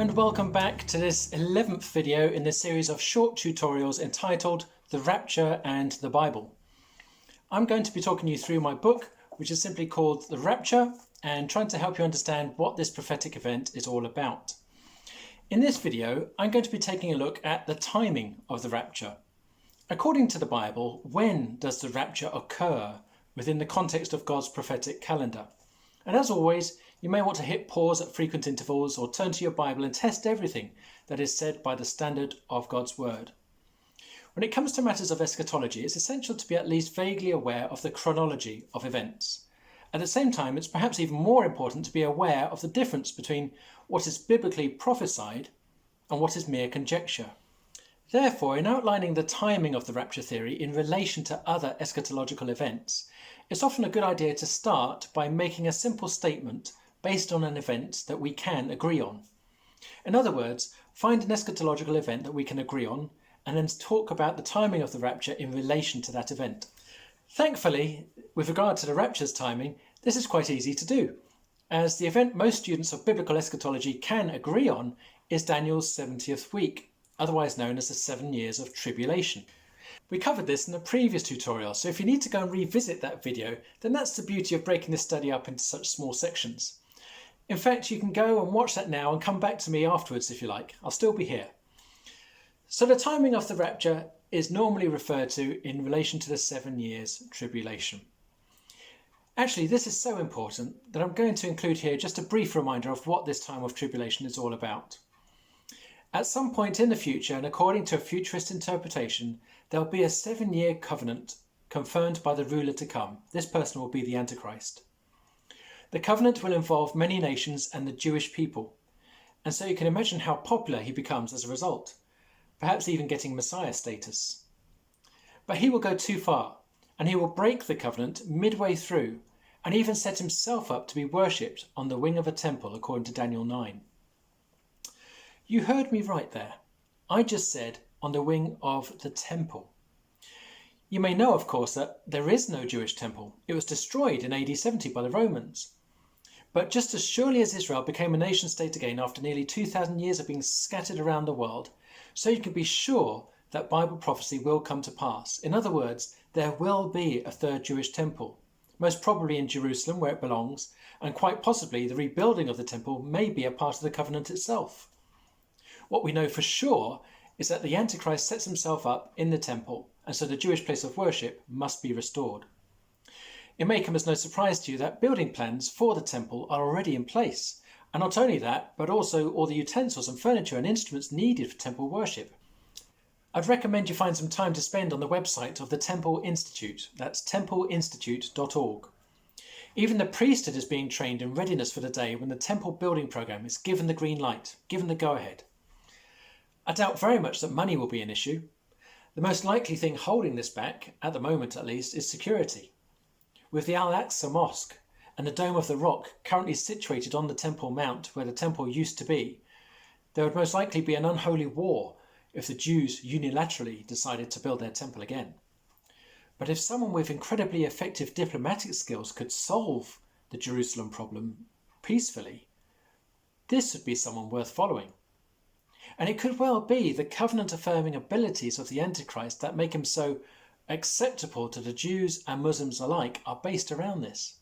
and welcome back to this 11th video in this series of short tutorials entitled The Rapture and the Bible. I'm going to be talking you through my book, which is simply called The Rapture, and trying to help you understand what this prophetic event is all about. In this video, I'm going to be taking a look at the timing of the rapture. According to the Bible, when does the rapture occur within the context of God's prophetic calendar? And as always, you may want to hit pause at frequent intervals or turn to your Bible and test everything that is said by the standard of God's word. When it comes to matters of eschatology, it's essential to be at least vaguely aware of the chronology of events. At the same time, it's perhaps even more important to be aware of the difference between what is biblically prophesied and what is mere conjecture. Therefore, in outlining the timing of the rapture theory in relation to other eschatological events, it's often a good idea to start by making a simple statement based on an event that we can agree on. In other words, find an eschatological event that we can agree on and then talk about the timing of the rapture in relation to that event. Thankfully, with regard to the rapture's timing, this is quite easy to do, as the event most students of biblical eschatology can agree on is Daniel's 70th week, otherwise known as the 7 years of tribulation. We covered this in a previous tutorial, so if you need to go and revisit that video, then that's the beauty of breaking this study up into such small sections. In fact, you can go and watch that now and come back to me afterwards if you like. I'll still be here. So the timing of the rapture is normally referred to in relation to the 7 years tribulation. Actually, this is so important that I'm going to include here just a brief reminder of what this time of tribulation is all about. At some point in the future, and according to a futurist interpretation, there'll be a 7-year covenant confirmed by the ruler to come. This person will be the Antichrist. The covenant will involve many nations and the Jewish people, and so you can imagine how popular he becomes as a result, perhaps even getting Messiah status. But he will go too far, and he will break the covenant midway through, and even set himself up to be worshipped on the wing of a temple, according to Daniel 9. You heard me right there. I just said on the wing of the temple. You may know, of course, that there is no Jewish temple. It was destroyed in AD 70 by the Romans. But just as surely as Israel became a nation state again after nearly 2,000 years of being scattered around the world, so you can be sure that Bible prophecy will come to pass. In other words, there will be a third Jewish temple, most probably in Jerusalem where it belongs, and quite possibly the rebuilding of the temple may be a part of the covenant itself. What we know for sure is that the Antichrist sets himself up in the temple, and so the Jewish place of worship must be restored. It may come as no surprise to you that building plans for the temple are already in place, and not only that, but also all the utensils and furniture and instruments needed for temple worship. I'd recommend you find some time to spend on the website of the Temple Institute. That's templeinstitute.org. Even the priesthood is being trained in readiness for the day when the temple building program is given the green light, given the go-ahead. I doubt very much that money will be an issue. The most likely thing holding this back, at the moment at least, is security. With the Al-Aqsa Mosque and the Dome of the Rock currently situated on the Temple Mount where the temple used to be, there would most likely be an unholy war if the Jews unilaterally decided to build their temple again. But if someone with incredibly effective diplomatic skills could solve the Jerusalem problem peacefully, this would be someone worth following. And it could well be the covenant-affirming abilities of the Antichrist that make him so acceptable to the Jews and Muslims alike are based around this.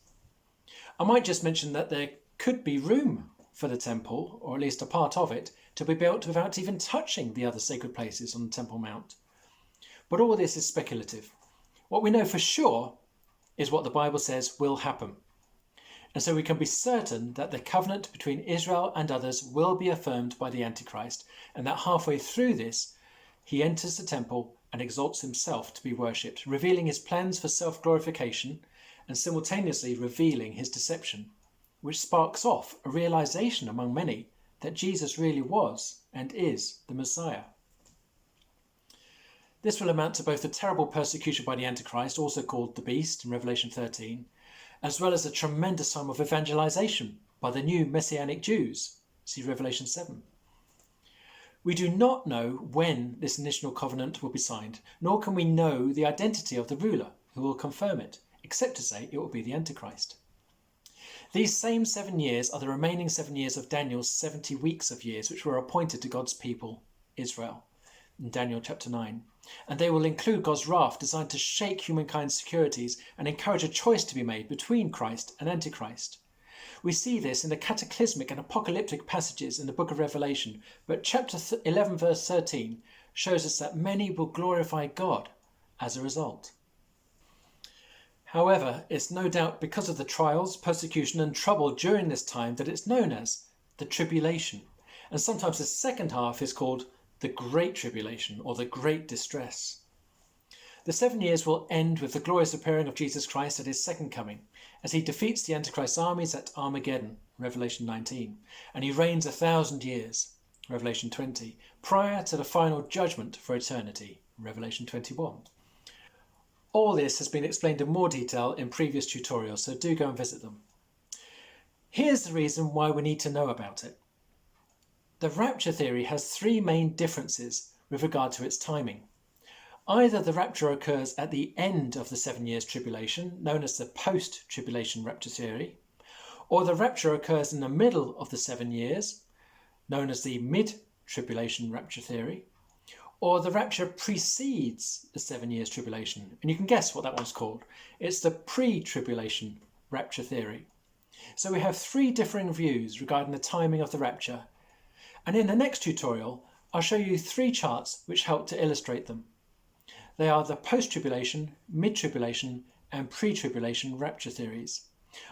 I might just mention that there could be room for the temple, or at least a part of it, to be built without even touching the other sacred places on the Temple Mount. But all this is speculative. What we know for sure is what the Bible says will happen. And so we can be certain that the covenant between Israel and others will be affirmed by the Antichrist, and that halfway through this, he enters the temple and exalts himself to be worshipped, revealing his plans for self-glorification and simultaneously revealing his deception, which sparks off a realization among many that Jesus really was and is the Messiah. This will amount to both a terrible persecution by the Antichrist, also called the Beast in Revelation 13, as well as a tremendous time of evangelization by the new Messianic Jews, see Revelation 7. We do not know when this initial covenant will be signed, nor can we know the identity of the ruler who will confirm it, except to say it will be the Antichrist. These same 7 years are the remaining 7 years of Daniel's 70 weeks of years, which were appointed to God's people, Israel, in Daniel chapter 9. And they will include God's wrath designed to shake humankind's securities and encourage a choice to be made between Christ and Antichrist. We see this in the cataclysmic and apocalyptic passages in the book of Revelation, but chapter 11 verse 13 shows us that many will glorify God as a result. However, it's no doubt because of the trials, persecution and trouble during this time that it's known as the tribulation. And sometimes the second half is called the Great Tribulation or the Great Distress. The 7 years will end with the glorious appearing of Jesus Christ at his second coming, as he defeats the Antichrist armies at Armageddon, Revelation 19, and he reigns 1,000 years, Revelation 20, prior to the final judgment for eternity, Revelation 21. All this has been explained in more detail in previous tutorials, so do go and visit them. Here's the reason why we need to know about it. The rapture theory has three main differences with regard to its timing. Either the rapture occurs at the end of the 7 years tribulation, known as the post-tribulation rapture theory, or the rapture occurs in the middle of the 7 years, known as the mid-tribulation rapture theory, or the rapture precedes the 7 years tribulation, and you can guess what that one's called. It's the pre-tribulation rapture theory. So we have three differing views regarding the timing of the rapture, and in the next tutorial I'll show you three charts which help to illustrate them. They are the post-tribulation, mid-tribulation and pre-tribulation rapture theories.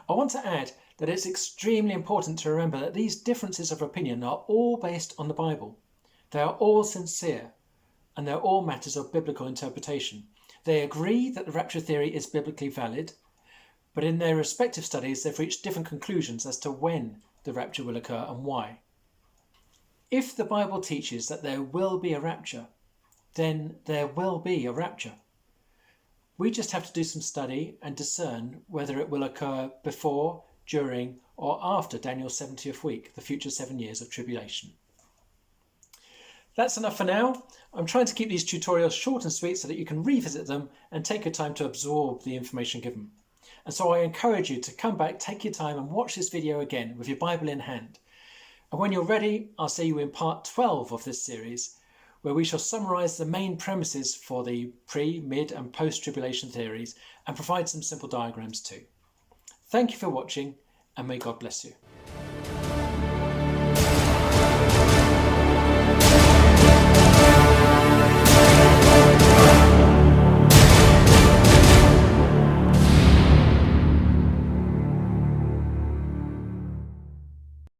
I want to add that it's extremely important to remember that these differences of opinion are all based on the Bible. They are all sincere and they're all matters of biblical interpretation. They agree that the rapture theory is biblically valid, but in their respective studies they've reached different conclusions as to when the rapture will occur and why. If the Bible teaches that there will be a rapture, then there will be a rapture. We just have to do some study and discern whether it will occur before, during, or after Daniel's 70th week, the future 7 years of tribulation. That's enough for now. I'm trying to keep these tutorials short and sweet so that you can revisit them and take your time to absorb the information given. And so I encourage you to come back, take your time and watch this video again with your Bible in hand. And when you're ready, I'll see you in part 12 of this series, where we shall summarise the main premises for the pre, mid and post-tribulation theories and provide some simple diagrams too. Thank you for watching and may God bless you.